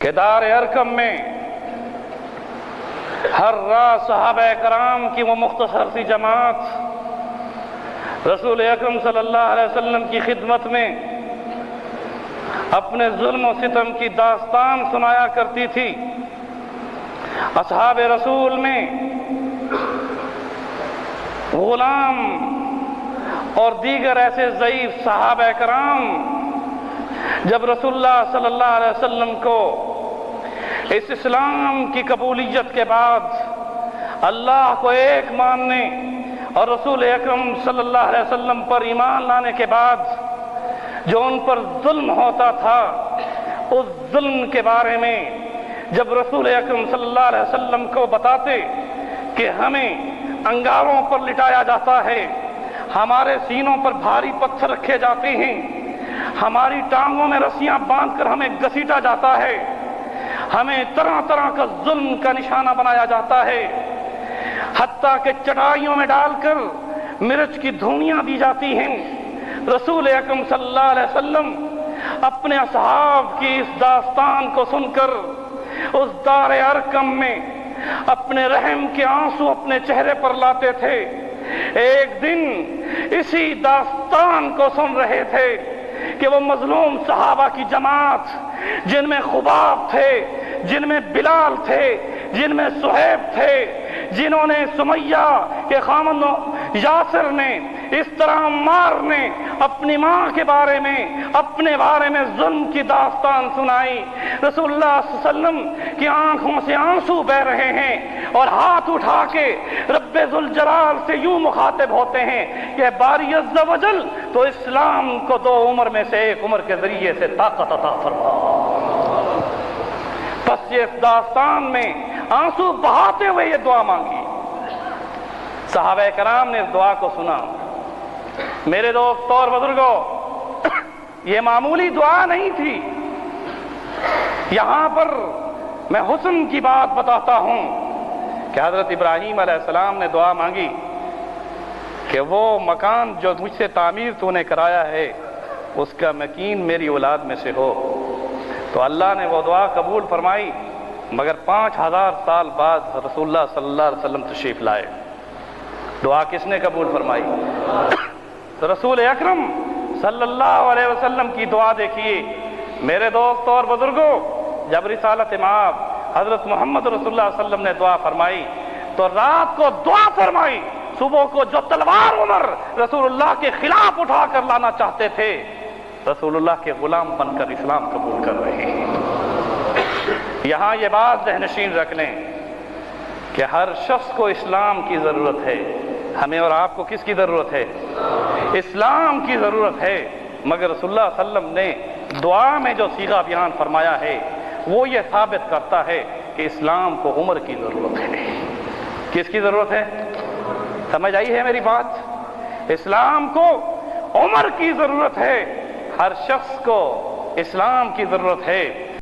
کہ دار ارقم میں ہر رات صحابہ کرام کی وہ مختصر سی جماعت رسول اکرم صلی اللہ علیہ وسلم کی خدمت میں اپنے ظلم و ستم کی داستان سنایا کرتی تھی۔ اصحاب رسول میں غلام اور دیگر ایسے ضعیف صحابہ کرام جب رسول اللہ صلی اللہ علیہ وسلم کو اس اسلام کی قبولیت کے بعد اللہ کو ایک ماننے اور رسول اکرم صلی اللہ علیہ وسلم پر ایمان لانے کے بعد جو ان پر ظلم ہوتا تھا، اس ظلم کے بارے میں جب رسول اکرم صلی اللہ علیہ وسلم کو بتاتے کہ ہمیں انگاروں پر لٹایا جاتا ہے، ہمارے سینوں پر بھاری پتھر رکھے جاتے ہیں، ہماری ٹانگوں میں رسیاں باندھ کر ہمیں گھسیٹا جاتا ہے، ہمیں طرح طرح کا ظلم کا نشانہ بنایا جاتا ہے، حتیٰ کہ چٹائیوں میں ڈال کر مرچ کی دھونیاں دی جاتی ہیں۔ رسول اکرم صلی اللہ علیہ وسلم اپنے اصحاب کی اس داستان کو سن کر اس دار ارقم میں اپنے رحم کے آنسو اپنے چہرے پر لاتے تھے۔ ایک دن اسی داستان کو سن رہے تھے کہ وہ مظلوم صحابہ کی جماعت جن میں خباب تھے، جن میں بلال تھے، جن میں صہیب تھے، جنہوں نے سمیہ کے خامن یاسر نے اس طرح عمار نے اپنی ماں کے بارے میں اپنے بارے میں ظلم کی داستان سنائی۔ رسول اللہ صلی اللہ علیہ وسلم کی آنکھوں سے آنسو بہ رہے ہیں اور ہاتھ اٹھا کے رب ذوالجلال سے یوں مخاطب ہوتے ہیں کہ باری عز و جل تو اسلام کو 2 عمر میں سے 1 عمر کے ذریعے سے طاقت عطا فرما۔ بس یہ اس داستان میں آنسو بہاتے ہوئے یہ دعا مانگی۔ صحابہ کرام نے اس دعا کو سنا۔ میرے دوست اور بزرگوں، یہ معمولی دعا نہیں تھی۔ یہاں پر میں حسن کی بات بتاتا ہوں کہ حضرت ابراہیم علیہ السلام نے دعا مانگی کہ وہ مکان جو مجھ سے تعمیر تو نے کرایا ہے اس کا مکین میری اولاد میں سے ہو، تو اللہ نے وہ دعا قبول فرمائی، مگر 5000 سال بعد رسول اللہ صلی اللہ علیہ وسلم تشریف لائے۔ دعا کس نے قبول فرمائی؟ تو رسول اکرم صلی اللہ علیہ وسلم کی دعا دیکھیے۔ میرے دوست اور بزرگوں، جب رسالت مآب حضرت محمد رسول اللہ صلی اللہ علیہ وسلم نے دعا فرمائی تو رات کو دعا فرمائی، صبح کو جو تلوار عمر رسول اللہ کے خلاف اٹھا کر لانا چاہتے تھے، رسول اللہ کے غلام بن کر اسلام قبول کر رہے ہیں۔ یہاں یہ بات ذہن نشین رکھ لیں کہ ہر شخص کو اسلام کی ضرورت ہے۔ ہمیں اور آپ کو کس کی ضرورت ہے؟ اسلام کی ضرورت ہے، مگر رسول اللہ صلی اللہ علیہ وسلم نے دعا میں جو صیغہ بیان فرمایا ہے وہ یہ ثابت کرتا ہے کہ اسلام کو عمر کی ضرورت ہے۔ کس کی ضرورت ہے؟ سمجھ آئی ہے میری بات؟ اسلام کو عمر کی ضرورت ہے، ہر شخص کو اسلام کی ضرورت ہے۔